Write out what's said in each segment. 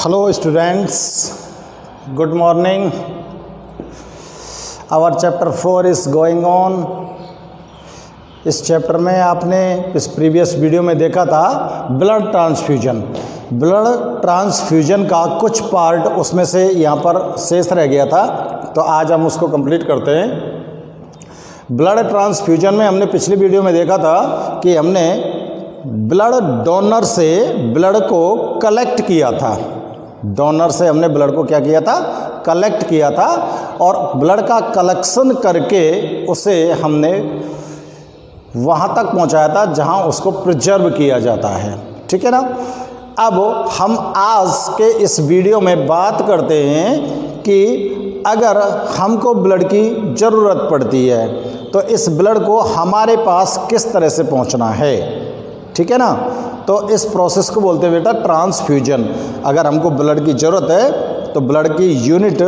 Hello students, good morning. Our chapter 4 is going on. इस chapter में आपने इस प्रीवियस वीडियो में देखा था ब्लड ट्रांसफ्यूजन। ब्लड ट्रांसफ्यूजन का कुछ पार्ट उसमें से यहाँ पर शेष रह गया था, तो आज हम उसको कंप्लीट करते हैं। ब्लड ट्रांसफ्यूजन में हमने पिछली वीडियो में देखा था कि हमने ब्लड डोनर से ब्लड को कलेक्ट किया था। डोनर से हमने ब्लड को क्या किया था? कलेक्ट किया था, और ब्लड का कलेक्शन करके उसे हमने वहाँ तक पहुँचाया था जहाँ उसको प्रिजर्व किया जाता है। ठीक है ना। अब हम आज के इस वीडियो में बात करते हैं कि अगर हमको ब्लड की ज़रूरत पड़ती है तो इस ब्लड को हमारे पास किस तरह से पहुँचना है। ठीक है ना। तो इस प्रोसेस को बोलते हैं बेटा ट्रांसफ्यूजन। अगर हमको ब्लड की ज़रूरत है तो ब्लड की यूनिट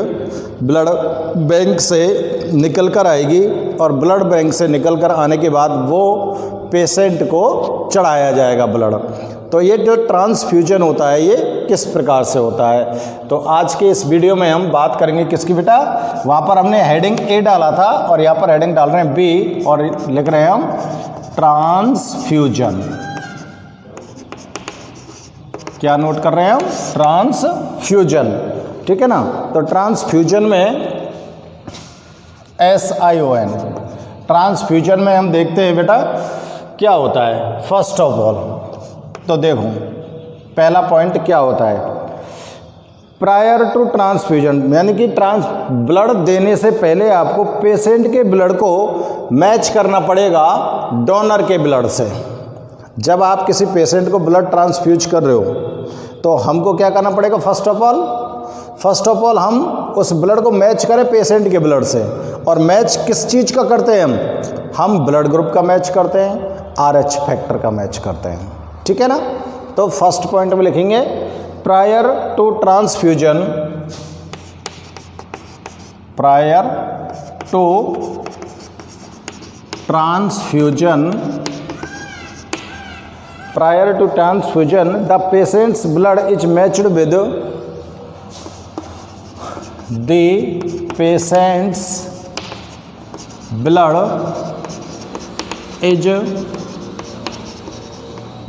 ब्लड बैंक से निकल कर आएगी, और ब्लड बैंक से निकल कर आने के बाद वो पेशेंट को चढ़ाया जाएगा ब्लड। तो ये जो ट्रांसफ्यूजन होता है ये किस प्रकार से होता है, तो आज के इस वीडियो में हम बात करेंगे किसकी बेटा। वहाँ पर हमने हेडिंग ए डाला था और यहाँ पर हेडिंग डाल रहे हैं बी, और लिख रहे हैं हम ट्रांसफ्यूजन। क्या नोट कर रहे हैं हम? ट्रांसफ्यूजन। ठीक है ना। तो ट्रांसफ्यूजन में SION, ट्रांसफ्यूजन में हम देखते हैं बेटा क्या होता है। फर्स्ट ऑफ ऑल तो देखो पहला पॉइंट क्या होता है, प्रायर टू ट्रांसफ्यूजन, यानी कि ब्लड देने से पहले आपको पेशेंट के ब्लड को मैच करना पड़ेगा डोनर के ब्लड से। जब आप किसी पेशेंट को ब्लड ट्रांसफ्यूज कर रहे हो तो हमको क्या करना पड़ेगा? फर्स्ट ऑफ ऑल हम उस ब्लड को मैच करें पेशेंट के ब्लड से। और मैच किस चीज़ का करते हैं हम ब्लड ग्रुप का मैच करते हैं, RH फैक्टर का मैच करते हैं। ठीक है ना। तो फर्स्ट पॉइंट में लिखेंगे prior to transfusion, prior to transfusion, prior to transfusion the patient's blood is matched with the patient's blood is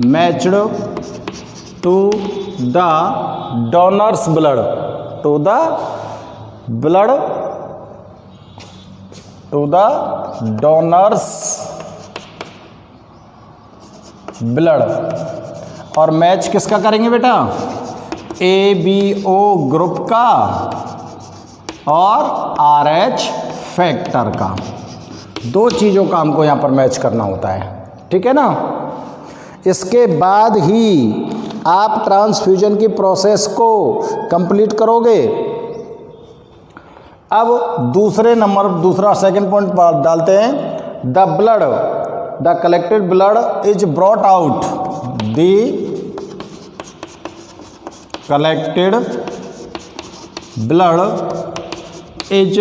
matched to the donor's blood, to the donor's blood. और match किसका करेंगे बेटा? ABO group का और RH factor का। दो चीज़ों का हमको यहाँ पर मैच करना होता है। ठीक है ना। इसके बाद ही आप ट्रांसफ्यूजन की प्रोसेस को कंप्लीट करोगे। अब दूसरा सेकंड पॉइंट डालते हैं। The collected blood is brought out. The collected blood is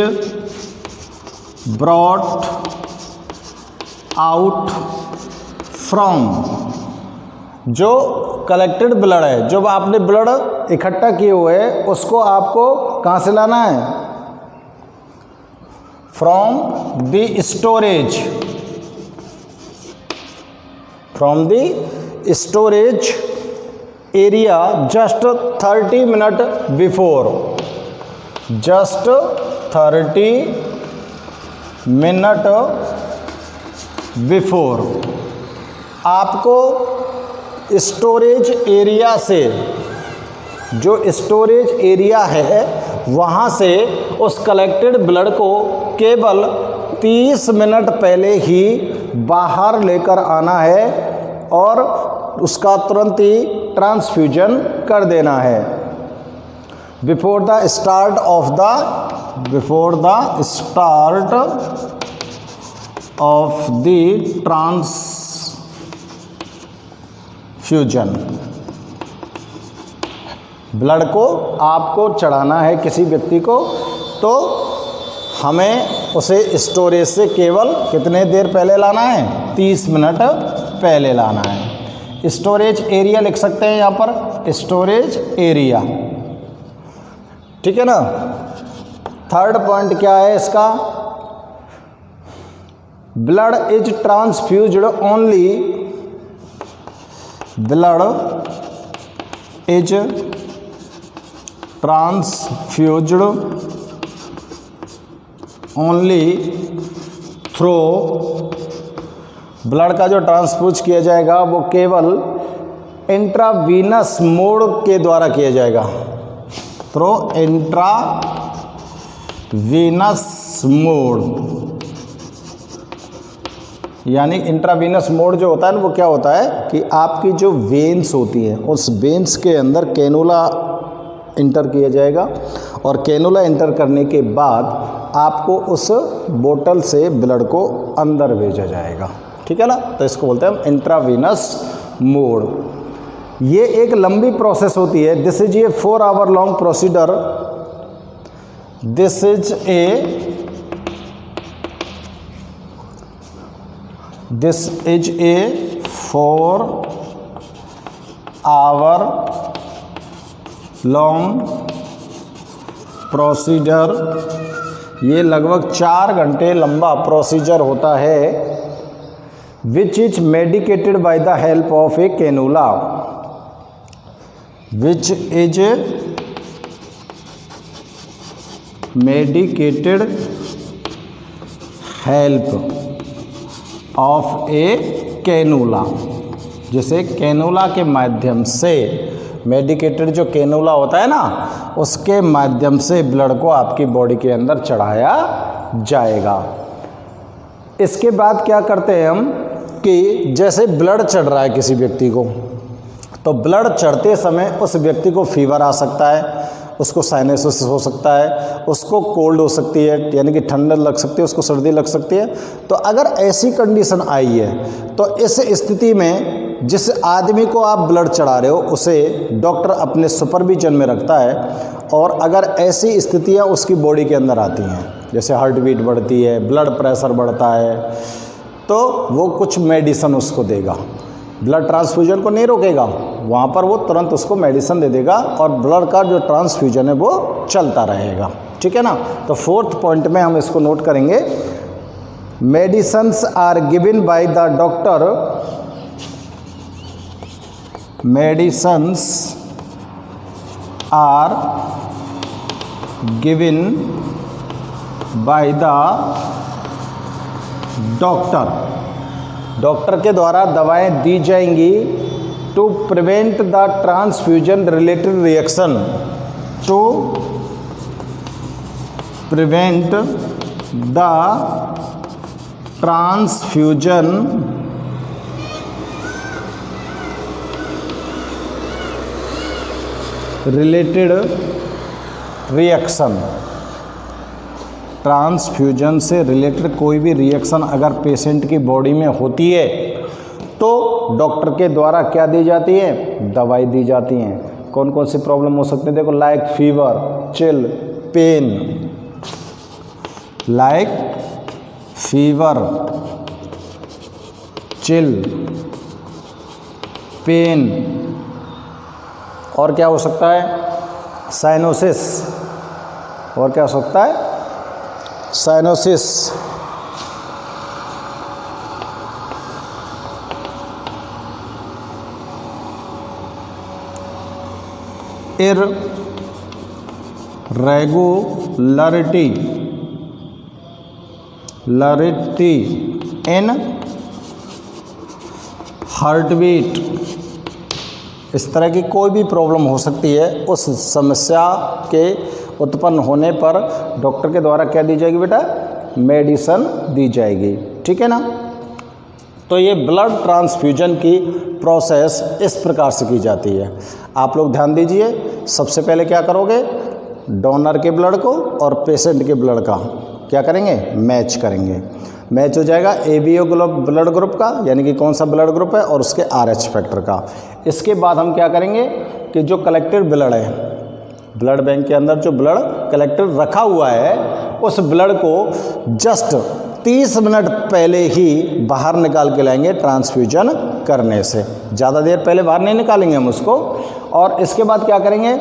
brought out from, जो कलेक्टेड ब्लड है, जो आपने ब्लड इकट्ठा किए हुए हैं उसको आपको कहाँ से लाना है? From the storage, from the storage area just 30 minutes before, just 30 minutes before आपको स्टोरेज एरिया से, जो स्टोरेज एरिया है वहाँ से उस कलेक्टेड ब्लड को केवल 30 मिनट पहले ही बाहर लेकर आना है और उसका तुरंत ही ट्रांसफ्यूजन कर देना है। Before the start of the transfusion, blood को आपको चढ़ाना है किसी व्यक्ति को, तो हमें उसे स्टोरेज से केवल कितने देर पहले लाना है? 30 मिनट पहले लाना है। स्टोरेज एरिया लिख सकते हैं यहाँ पर, स्टोरेज एरिया। ठीक है ना। थर्ड पॉइंट क्या है इसका, blood is transfused only, blood is transfused only through, blood का जो ट्रांसफ्यूज किया जाएगा वो केवल इंट्रावीनस मोड के द्वारा किया जाएगा, थ्रू इंट्रावीनस मोड। यानी इंट्रावीनस मोड जो होता है ना, वो क्या होता है कि आपकी जो वेन्स होती हैं उस वेन्स के अंदर कैनुला इंटर किया जाएगा, और कैनुला इंटर करने के बाद आपको उस बोतल से ब्लड को अंदर भेजा जाएगा, ठीक है ना। तो इसको बोलते हैं हम इंट्रावीनस मोड। ये एक लंबी प्रोसेस होती है। This is a 4 hour long procedure, this is a 4 hour long procedure, ये लगभग 4 घंटे लंबा प्रोसीजर होता है। Which is medicated by the help of a cannula, which is medicated help of a cannula, जिसे कैनुला के माध्यम से, मेडिकेटेड जो कैनुला होता है ना, उसके माध्यम से ब्लड को आपकी बॉडी के अंदर चढ़ाया जाएगा। इसके बाद क्या करते हैं हम कि जैसे ब्लड चढ़ रहा है किसी व्यक्ति को, तो ब्लड चढ़ते समय उस व्यक्ति को फीवर आ सकता है, उसको साइनसाइटिस हो सकता है, उसको कोल्ड हो सकती है यानी कि ठंड लग सकती है, उसको सर्दी लग सकती है। तो अगर ऐसी कंडीशन आई है तो इस स्थिति में जिस आदमी को आप ब्लड चढ़ा रहे हो उसे डॉक्टर अपने सुपरविजन में रखता है, और अगर ऐसी स्थितियां उसकी बॉडी के अंदर आती हैं, जैसे हार्ट बीट बढ़ती है, ब्लड प्रेशर बढ़ता है, तो वो कुछ मेडिसिन उसको देगा। ब्लड ट्रांसफ्यूजन को नहीं रोकेगा, वहाँ पर वो तुरंत उसको मेडिसिन दे देगा और ब्लड का जो ट्रांसफ्यूजन है वो चलता रहेगा, ठीक है ना। तो फोर्थ पॉइंट में हम इसको नोट करेंगे, medicines are given by the doctor, medicines are given by the doctor, doctor के द्वारा दवाएं दी जाएंगी to prevent the transfusion related reaction, to prevent the transfusion related reaction. Transfusion से रिलेटेड कोई भी रिएक्शन अगर पेशेंट की बॉडी में होती है तो डॉक्टर के द्वारा क्या दी जाती है, दवाई दी जाती हैं। कौन कौन सी प्रॉब्लम हो सकती है, देखो, like fever, chill, pain, like fever, chill, pain, और क्या हो सकता है, साइनोसिस, और क्या हो सकता है, साइनोसिस। इररेगुलरिटी इन हार्ट बीट, इस तरह की कोई भी प्रॉब्लम हो सकती है। उस समस्या के उत्पन्न होने पर डॉक्टर के द्वारा क्या दी जाएगी बेटा, मेडिसिन दी जाएगी, ठीक है ना। तो ये ब्लड ट्रांसफ्यूजन की प्रोसेस इस प्रकार से की जाती है। आप लोग ध्यान दीजिए, सबसे पहले क्या करोगे, डोनर के ब्लड को और पेशेंट के ब्लड का क्या करेंगे, मैच करेंगे। मैच हो जाएगा एबीओ ब्लड ग्रुप का, यानी कि कौन सा ब्लड ग्रुप है, और उसके आरएच फैक्टर का। इसके बाद हम क्या करेंगे कि जो कलेक्टेड ब्लड है, ब्लड बैंक के अंदर जो ब्लड कलेक्टेड रखा हुआ है, उस ब्लड को जस्ट 30 मिनट पहले ही बाहर निकाल के लाएंगे ट्रांसफ्यूजन करने से। ज़्यादा देर पहले बाहर नहीं निकालेंगे हम उसको। और इसके बाद क्या करेंगे,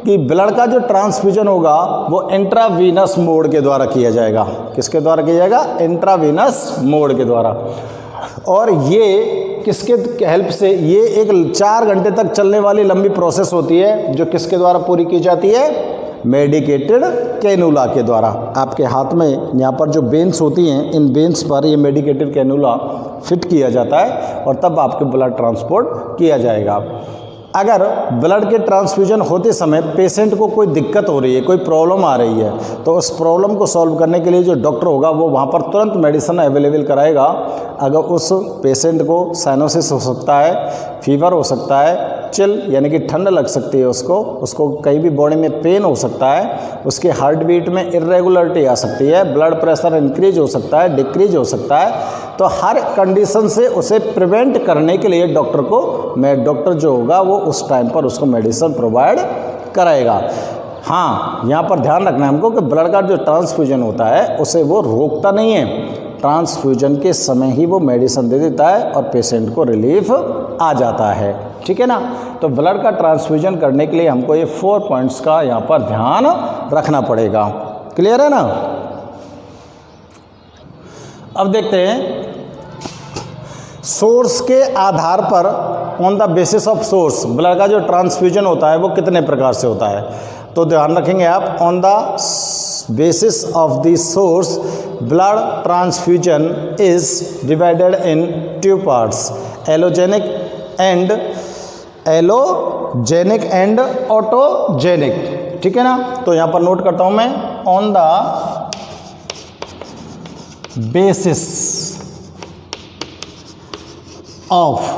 कि ब्लड का जो ट्रांसफ्यूजन होगा वो इंट्रावीनस मोड के द्वारा किया जाएगा। किसके द्वारा किया जाएगा? इंट्रावीनस मोड के द्वारा। और ये किसके हेल्प से? ये एक 4 घंटे तक चलने वाली लंबी प्रोसेस होती है, जो किसके द्वारा पूरी की जाती है? मेडिकेटेड कैनुला के द्वारा। आपके हाथ में यहाँ पर जो वेन्स होती हैं, इन वेन्स पर ये मेडिकेटेड कैनुला फिट किया जाता है और तब आपके ब्लड ट्रांसपोर्ट किया जाएगा। अगर ब्लड के ट्रांसफ्यूजन होते समय पेशेंट को कोई दिक्कत हो रही है, कोई प्रॉब्लम आ रही है, तो उस प्रॉब्लम को सॉल्व करने के लिए जो डॉक्टर होगा वो वहाँ पर तुरंत मेडिसिन अवेलेबल कराएगा। अगर उस पेशेंट को साइनोसिस हो सकता है, फीवर हो सकता है, चिल यानी कि ठंड लग सकती है उसको कहीं भी बॉडी में पेन हो सकता है, उसके हार्ट बीट में इरेगुलरिटी आ सकती है, ब्लड प्रेशर इंक्रीज हो सकता है, डिक्रीज हो सकता है, तो हर कंडीशन से उसे प्रिवेंट करने के लिए डॉक्टर जो होगा वो उस टाइम पर उसको मेडिसिन प्रोवाइड कराएगा। हाँ, यहाँ पर ध्यान रखना है हमको कि ब्लड का जो ट्रांसफ्यूजन होता है उसे वो रोकता नहीं है, ट्रांसफ्यूजन के समय ही वो मेडिसिन दे देता है और पेशेंट को रिलीफ आ जाता है। ठीक है ना? तो ब्लड का ट्रांसफ्यूजन करने के लिए हमको ये 4 पॉइंट्स का यहाँ पर ध्यान रखना पड़ेगा। क्लियर है ना? अब देखते हैं सोर्स के आधार पर, on the basis of source, blood का जो ट्रांसफ्यूजन होता है वो कितने प्रकार से होता है। तो ध्यान रखेंगे आप, on the basis of the source blood transfusion is divided in 2 parts, allogenic and autogenic. ठीक है ना? तो यहाँ पर नोट करता हूँ मैं, on the basis of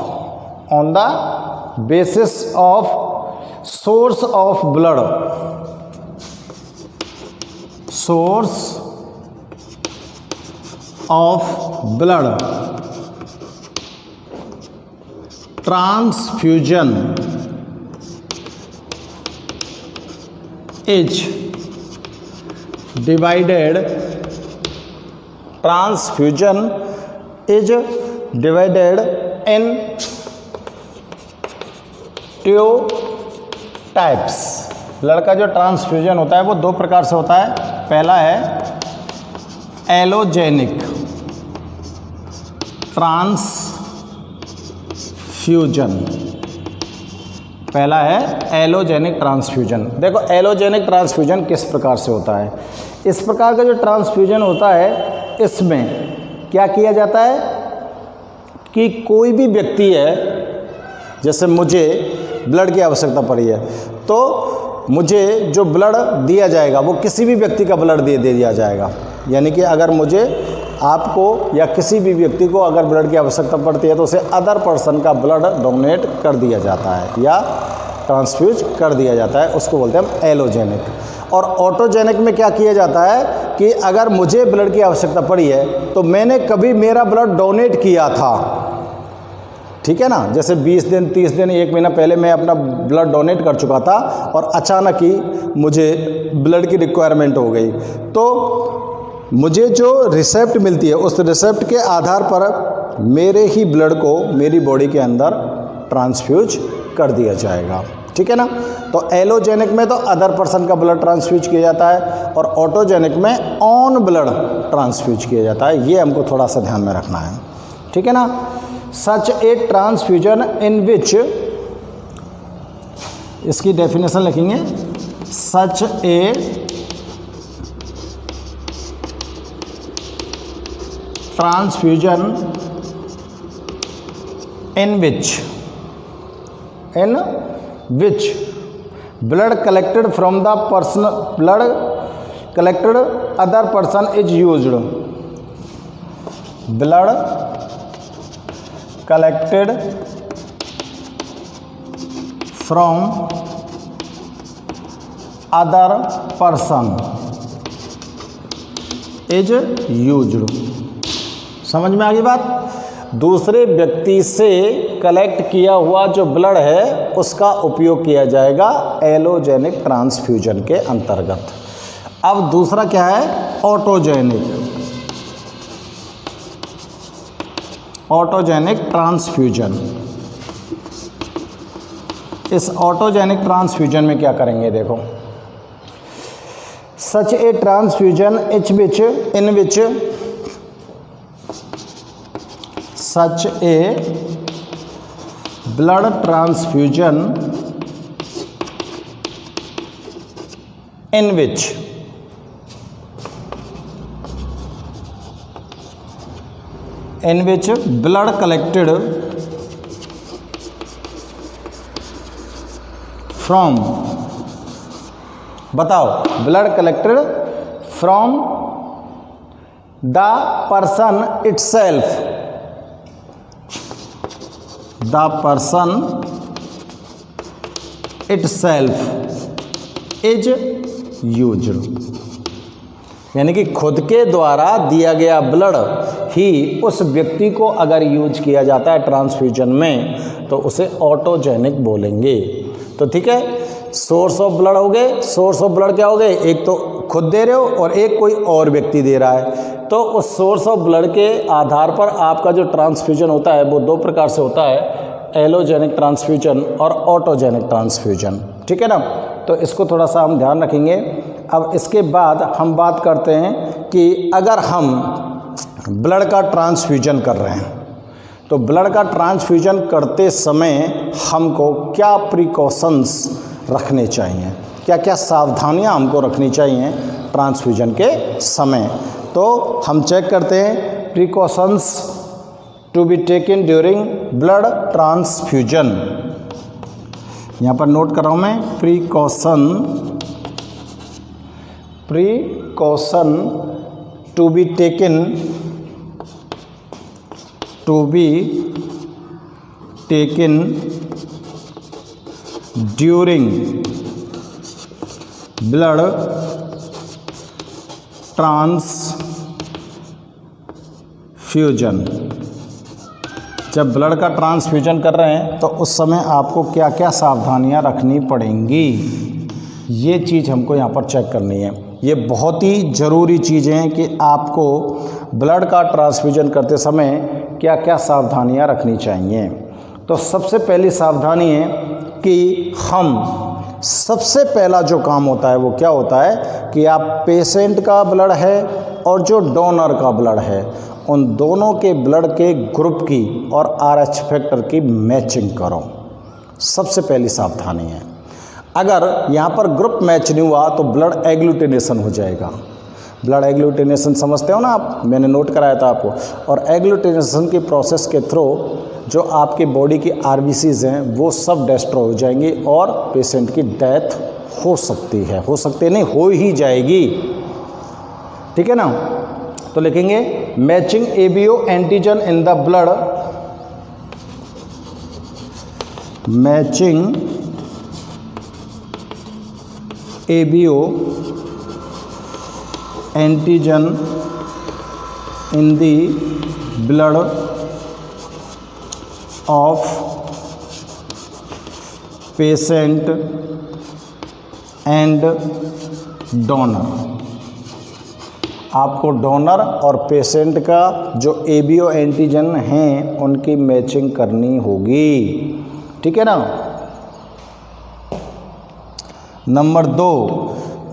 source of blood, source of blood transfusion is divided in 2 types. Blood का जो ट्रांसफ्यूजन होता है वो 2 प्रकार से होता है। पहला है एलोजेनिक ट्रांसफ्यूजन। देखो एलोजेनिक ट्रांसफ्यूजन किस प्रकार से होता है। इस प्रकार का जो ट्रांसफ्यूजन होता है इसमें क्या किया जाता है कि कोई भी व्यक्ति है, जैसे मुझे ब्लड की आवश्यकता पड़ी है तो मुझे जो ब्लड दिया जाएगा वो किसी भी व्यक्ति का ब्लड दे दिया जाएगा। यानी कि अगर मुझे, आपको या किसी भी व्यक्ति को अगर ब्लड की आवश्यकता पड़ती है तो उसे अदर पर्सन का ब्लड डोनेट कर दिया जाता है या ट्रांसफ्यूज कर दिया जाता है, उसको बोलते हैं हम एलोजेनिक। और ऑटोजेनिक में क्या किया जाता है कि अगर मुझे ब्लड की आवश्यकता पड़ी है तो मैंने कभी मेरा ब्लड डोनेट किया था, ठीक है ना, जैसे 20 दिन 30 दिन 1 महीना पहले मैं अपना ब्लड डोनेट कर चुका था और अचानक ही मुझे ब्लड की रिक्वायरमेंट हो गई, तो मुझे जो रिसेप्ट मिलती है उस रिसेप्ट के आधार पर मेरे ही ब्लड को मेरी बॉडी के अंदर ट्रांसफ्यूज कर दिया जाएगा। ठीक है ना? तो एलोजेनिक में तो अदर पर्सन का ब्लड ट्रांसफ्यूज किया जाता है और ऑटोजेनिक में ऑन ब्लड ट्रांसफ्यूज किया जाता है। ये हमको थोड़ा सा ध्यान में रखना है। ठीक है ना? सच ए ट्रांसफ्यूजन इन विच, इसकी डेफिनेशन लिखेंगे, सच a transfusion in which blood collected from the person, blood collected other person is used, blood collected from other person is used। समझ में आ गई बात? दूसरे व्यक्ति से कलेक्ट किया हुआ जो ब्लड है उसका उपयोग किया जाएगा एलोजेनिक ट्रांसफ्यूजन के अंतर्गत। अब दूसरा क्या है? Autogenic transfusion. इस ऑटोजेनिक ट्रांसफ्यूजन में क्या करेंगे देखो, such a transfusion in which such a blood transfusion in which blood collected from, बताओ, blood collected from the person itself, the person itself is used, यानी कि खुद के द्वारा दिया गया ब्लड ही उस व्यक्ति को अगर यूज किया जाता है ट्रांसफ्यूजन में तो उसे ऑटोजेनिक बोलेंगे। तो ठीक है, सोर्स ऑफ ब्लड हो गए, सोर्स ऑफ ब्लड क्या हो गए, एक तो खुद दे रहे हो और एक कोई और व्यक्ति दे रहा है। तो उस सोर्स ऑफ ब्लड के आधार पर आपका जो ट्रांसफ्यूजन होता है वो दो प्रकार से होता है, एलोजेनिक ट्रांसफ्यूजन और ऑटोजेनिक ट्रांसफ्यूजन, ठीक है ना। तो इसको थोड़ा सा हम ध्यान रखेंगे। अब इसके बाद हम बात करते हैं कि अगर हम ब्लड का ट्रांसफ्यूजन कर रहे हैं तो ब्लड का ट्रांसफ्यूजन करते समय हमको क्या प्रिकॉशंस रखने चाहिए, क्या क्या सावधानियां हमको रखनी चाहिए ट्रांसफ्यूजन के समय। तो हम चेक करते हैं precautions to be taken during blood transfusion. यहाँ पर नोट कर रहा हूँ मैं, precaution to be taken during blood transfusion. जब ब्लड का ट्रांसफ्यूजन कर रहे हैं तो उस समय आपको क्या क्या सावधानियां रखनी पड़ेंगी, ये चीज़ हमको यहाँ पर चेक करनी है। ये बहुत ही ज़रूरी चीज़ें हैं कि आपको ब्लड का ट्रांसफ्यूजन करते समय क्या क्या सावधानियां रखनी चाहिए। तो सबसे पहली सावधानी है कि हम सबसे पहला जो काम होता है वो क्या होता है कि आप पेशेंट का ब्लड है और जो डोनर का ब्लड है उन दोनों के ब्लड के ग्रुप की और RH फैक्टर की मैचिंग करो। सबसे पहली सावधानी है। अगर यहाँ पर ग्रुप मैच नहीं हुआ तो ब्लड एग्लूटिनेशन हो जाएगा। ब्लड एग्लूटिनेशन समझते हो ना आप, मैंने नोट कराया था आपको। और एग्लूटिनेशन की प्रोसेस के थ्रू जो आपके बॉडी की RBCs हैं वो सब डिस्ट्रॉय हो जाएंगी और पेशेंट की डेथ हो सकती है, हो सकती नहीं, हो ही जाएगी, ठीक है ना। तो लिखेंगे matching ABO antigen in the blood, matching ABO antigen in the blood of patient and donor. आपको डोनर और पेशेंट का जो ABO एंटीजन हैं उनकी मैचिंग करनी होगी, ठीक है ना। नंबर 2,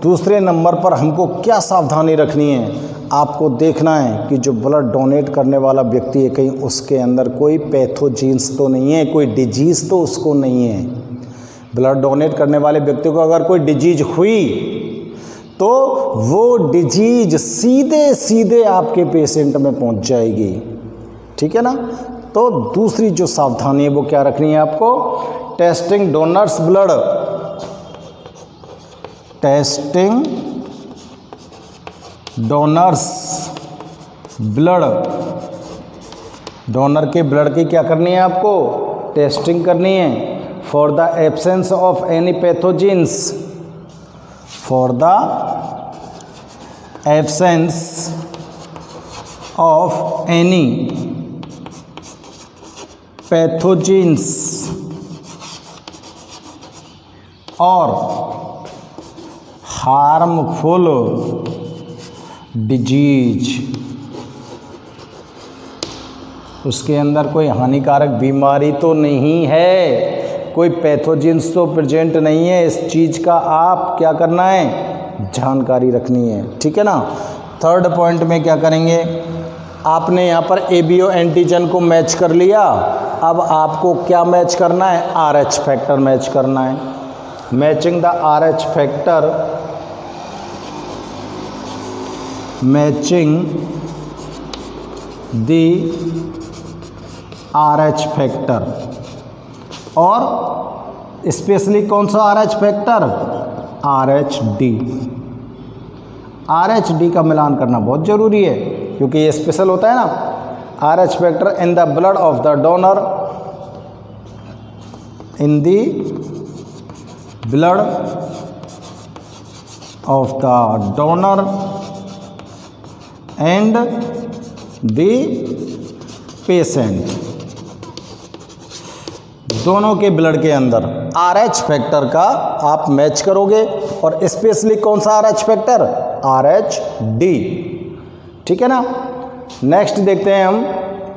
दूसरे नंबर पर हमको क्या सावधानी रखनी है, आपको देखना है कि जो ब्लड डोनेट करने वाला व्यक्ति है कहीं उसके अंदर कोई पैथोजेंस तो नहीं है, कोई डिजीज़ तो उसको नहीं है। ब्लड डोनेट करने वाले व्यक्ति को अगर कोई डिजीज हुई तो वो डिजीज सीधे सीधे आपके पेशेंट में पहुंच जाएगी, ठीक है ना। तो दूसरी जो सावधानी है वो क्या रखनी है आपको, testing donors blood, testing donors blood, donor के ब्लड की क्या करनी है आपको, टेस्टिंग करनी है for the absence of any pathogens, for the absence of any pathogens और हार्मफुल डिजीज, उसके अंदर कोई हानिकारक बीमारी तो नहीं है। कोई पैथोजेंस तो प्रेजेंट नहीं है, इस चीज़ का आप क्या करना है, जानकारी रखनी है, ठीक है ना। थर्ड पॉइंट में क्या करेंगे, आपने यहाँ पर एबीओ एंटीजन को मैच कर लिया, अब आपको क्या मैच करना है, आरएच फैक्टर मैच करना है। Matching the RH factor, matching the RH factor, और स्पेशली कौन सा आरएच फैक्टर, आरएचडी। आरएचडी का मिलान करना बहुत ज़रूरी है क्योंकि ये स्पेशल होता है ना। RH factor in the blood of the donor, in the blood of the donor and the patient, दोनों के ब्लड के अंदर आरएच फैक्टर का आप मैच करोगे, और स्पेशली कौन सा आरएच फैक्टर, आरएचडी, ठीक है ना। नेक्स्ट देखते हैं हम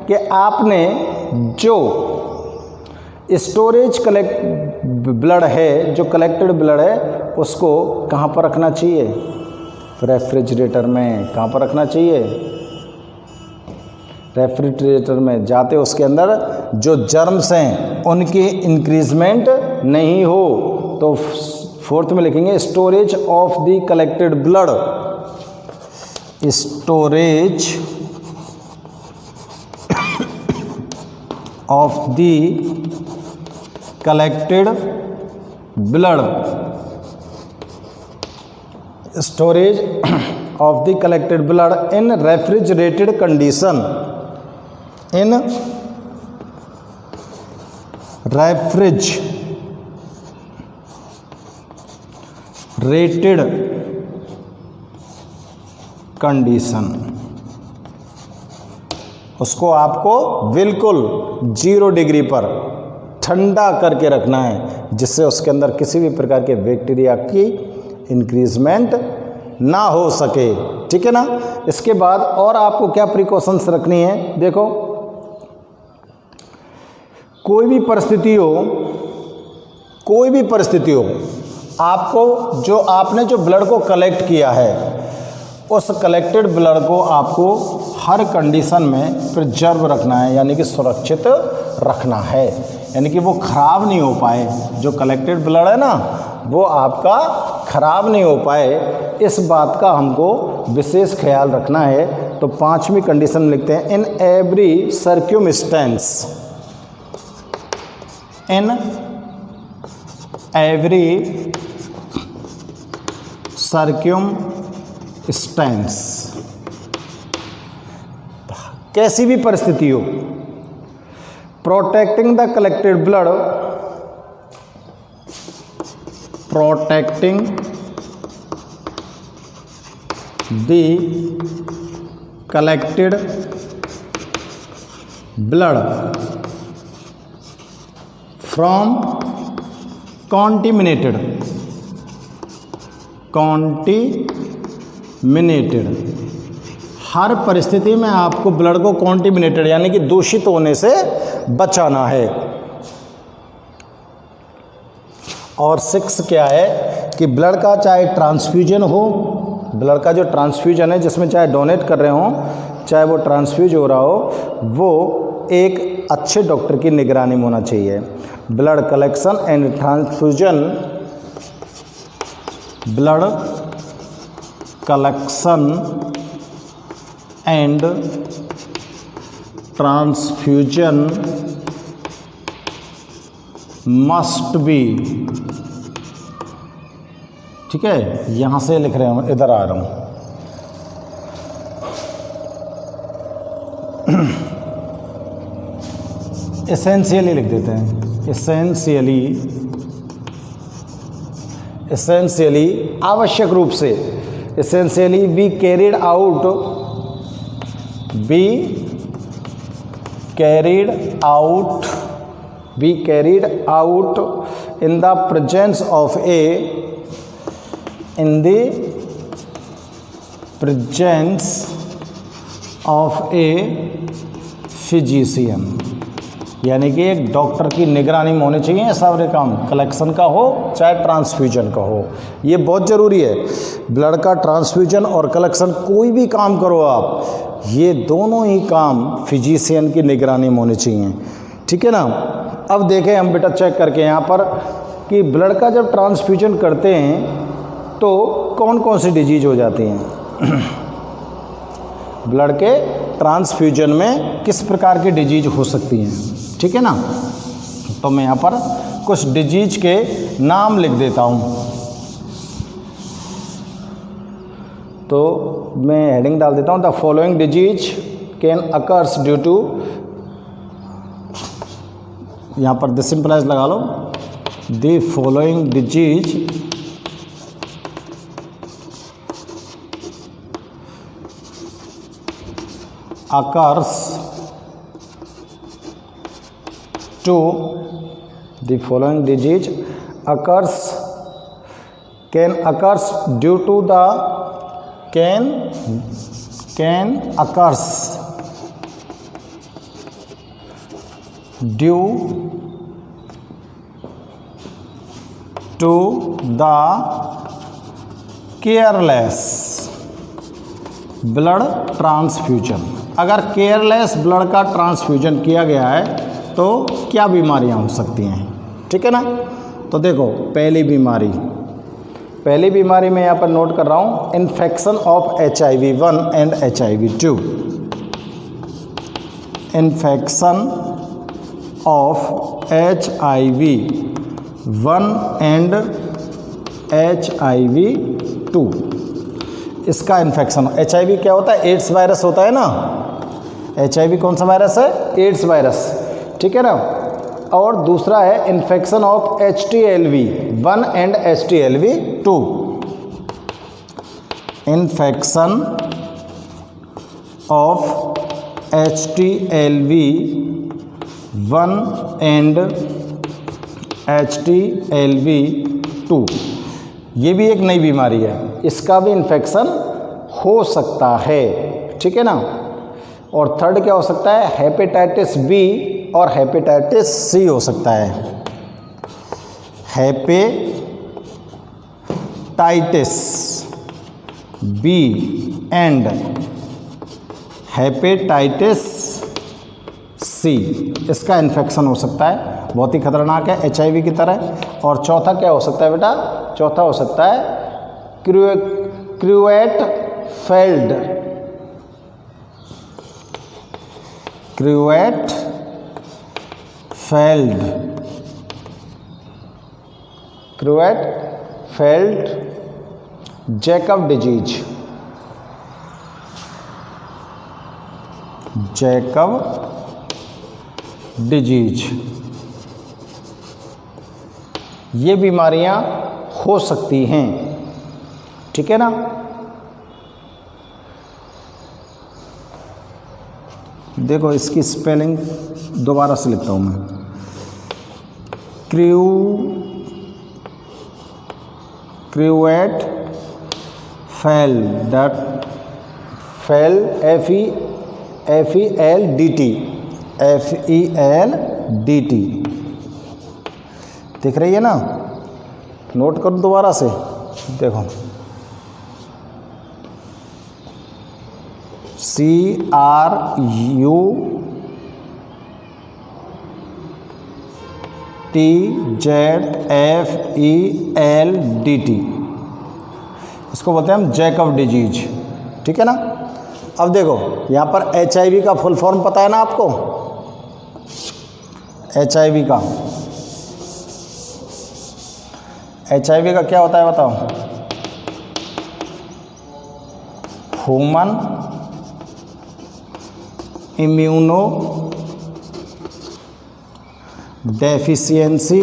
कि आपने जो स्टोरेज ब्लड है, जो कलेक्टेड ब्लड है, उसको कहाँ पर रखना चाहिए, रेफ्रिजरेटर में। कहाँ पर रखना चाहिए, रेफ्रिजरेटर में, जाते उसके अंदर जो जर्म्स हैं उनकी इंक्रीजमेंट नहीं हो। तो फोर्थ में लिखेंगे storage of the collected blood, storage of the collected blood, storage of the collected blood in refrigerated condition, in refrigerated condition, उसको आपको बिल्कुल 0 डिग्री पर ठंडा करके रखना है, जिससे उसके अंदर किसी भी प्रकार के बैक्टीरिया की इंक्रीजमेंट ना हो सके, ठीक है ना। इसके बाद और आपको क्या प्रिकॉशंस रखनी है, देखो कोई भी परिस्थिति हो, आपको जो आपने जो ब्लड को कलेक्ट किया है, उस कलेक्टेड ब्लड को आपको हर कंडीशन में प्रिजर्व रखना है, यानी कि सुरक्षित रखना है, यानी कि वो ख़राब नहीं हो पाए। जो कलेक्टेड ब्लड है ना, वो आपका ख़राब नहीं हो पाए, इस बात का हमको विशेष ख्याल रखना है। तो 5वीं कंडीशन लिखते हैं, इन एवरी सर्क्यूमस्टेंस, इन एवरी सर्क्यूमस्टेंस, कैसी भी परिस्थिति हो, protecting the collected blood, protecting the collected blood from contaminated, हर परिस्थिति में आपको ब्लड को कॉन्टिमिनेटेड यानी कि दूषित होने से बचाना है। और 6 क्या है कि ब्लड का चाहे ट्रांसफ्यूजन हो, ब्लड का जो ट्रांसफ्यूजन है जिसमें चाहे डोनेट कर रहे हो, चाहे वो ट्रांसफ्यूज हो रहा हो, वो एक अच्छे डॉक्टर की निगरानी में होना चाहिए। Blood collection and transfusion, blood collection and transfusion must be, ठीक है, यहाँ से लिख रहे हूँ, इधर आ रहा हूँ। एसेंशियली लिख देते हैं, एसेंशियली आवश्यक रूप से, essentially be carried out in the presence of a physician, यानी कि एक डॉक्टर की निगरानी में होनी चाहिए सारे काम, कलेक्शन का हो चाहे ट्रांसफ्यूजन का हो, ये बहुत ज़रूरी है। ब्लड का ट्रांसफ्यूजन और कलेक्शन कोई भी काम करो आप, ये दोनों ही काम फिजिशियन की निगरानी में होने चाहिए, ठीक है ना। अब देखें हम बेटा चेक करके यहाँ पर कि ब्लड का जब ट्रांसफ्यूजन करते हैं तो कौन कौन सी डिजीज हो जाती हैं। ब्लड के ट्रांसफ्यूजन में किस प्रकार की डिजीज हो सकती हैं, ठीक है ना। तो मैं यहाँ पर कुछ डिजीज के नाम लिख देता हूँ। तो मैं हेडिंग डाल देता हूँ, the following disease can occurs due to, यहाँ पर द सिंपलाइज लगा लो, the following disease occurs to, the following disease occurs, can occurs due to the, can occurs due to the careless blood transfusion. अगर careless blood का transfusion किया गया है तो क्या बीमारियां हो सकती हैं, ठीक है ना। तो देखो पहली बीमारी मैं यहाँ पर नोट कर रहा हूँ, infection of HIV-1 and HIV-2, infection of HIV-1 and HIV-2, इसका इन्फेक्शन। HIV क्या होता है, एड्स वायरस होता है ना। HIV कौन सा वायरस है, एड्स वायरस, ठीक है ना। और दूसरा है infection of HTLV-1 and HTLV-2, infection of HTLV-1 and HTLV-2, ये भी एक नई बीमारी है, इसका भी इन्फेक्शन हो सकता है, ठीक है ना। और थर्ड क्या हो सकता है, हेपेटाइटिस बी और हेपेटाइटिस सी हो सकता है। Hepatitis B and hepatitis C, इसका इन्फेक्शन हो सकता है, बहुत ही खतरनाक है HIV की तरह। और चौथा क्या हो सकता है बेटा, चौथा हो सकता है क्रूएटफेल्ड जैकब डिजीज, ये बीमारियां हो सकती हैं, ठीक है ना। देखो इसकी स्पेलिंग दोबारा से लिखता हूं मैं, क्रूएटफेल्ड FELDT, दिख रही है ना, नोट करो दोबारा से, देखो CRUTZFELDT, इसको बोलते हैं हम जैकब डिजीज, ठीक है ना। अब देखो यहाँ पर HIV का फुल फॉर्म पता है ना आपको, HIV का क्या होता है बताओ, ह्यूमन इम्यूनो डेफिशिएंसी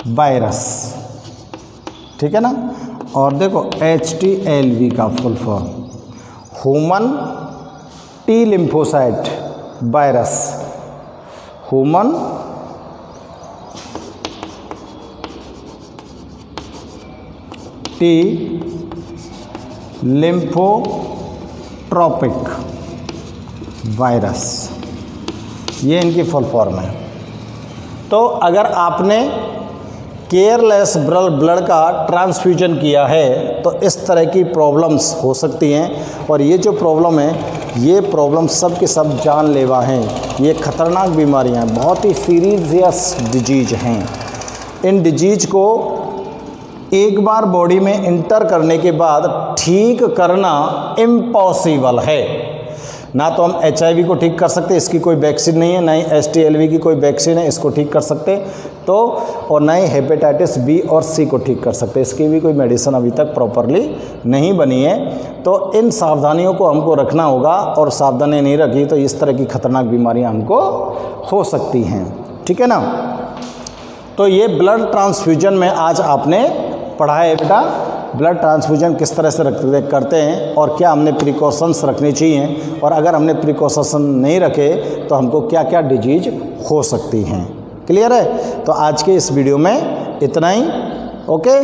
वायरस, ठीक है ना। और देखो HTLV का full form human T lymphocyte virus, human T lymphotropic virus, ये इनकी फुल फॉर्म है। तो अगर आपने केयरलेस ब्लड का ट्रांसफ्यूजन किया है तो इस तरह की प्रॉब्लम्स हो सकती हैं, और ये जो प्रॉब्लम है ये प्रॉब्लम सब के सब जानलेवा हैं। ये खतरनाक बीमारियां हैं, बहुत ही सीरियस डिजीज हैं। इन डिजीज को एक बार बॉडी में इंटर करने के बाद ठीक करना इम्पॉसिबल है। ना तो हम HIV को ठीक कर सकते, इसकी कोई वैक्सीन नहीं है, ना ही STLV की कोई वैक्सीन है इसको ठीक कर सकते, तो और ना ही हेपेटाइटिस B और C को ठीक कर सकते, इसकी भी कोई मेडिसिन अभी तक प्रॉपरली नहीं बनी है। तो इन सावधानियों को हमको रखना होगा, और सावधानी नहीं रखी तो इस तरह की खतरनाक बीमारियां हमको हो सकती हैं। ठीक है ना। तो ये ब्लड ट्रांसफ्यूजन में आज आपने पढ़ा है बेटा, ब्लड ट्रांसफ्यूजन किस तरह से करते हैं और क्या हमने प्रिकॉशंस रखने चाहिए, और अगर हमने प्रिकॉशन नहीं रखे तो हमको क्या क्या डिजीज हो सकती हैं। क्लियर है। तो आज के इस वीडियो में इतना ही। ओके।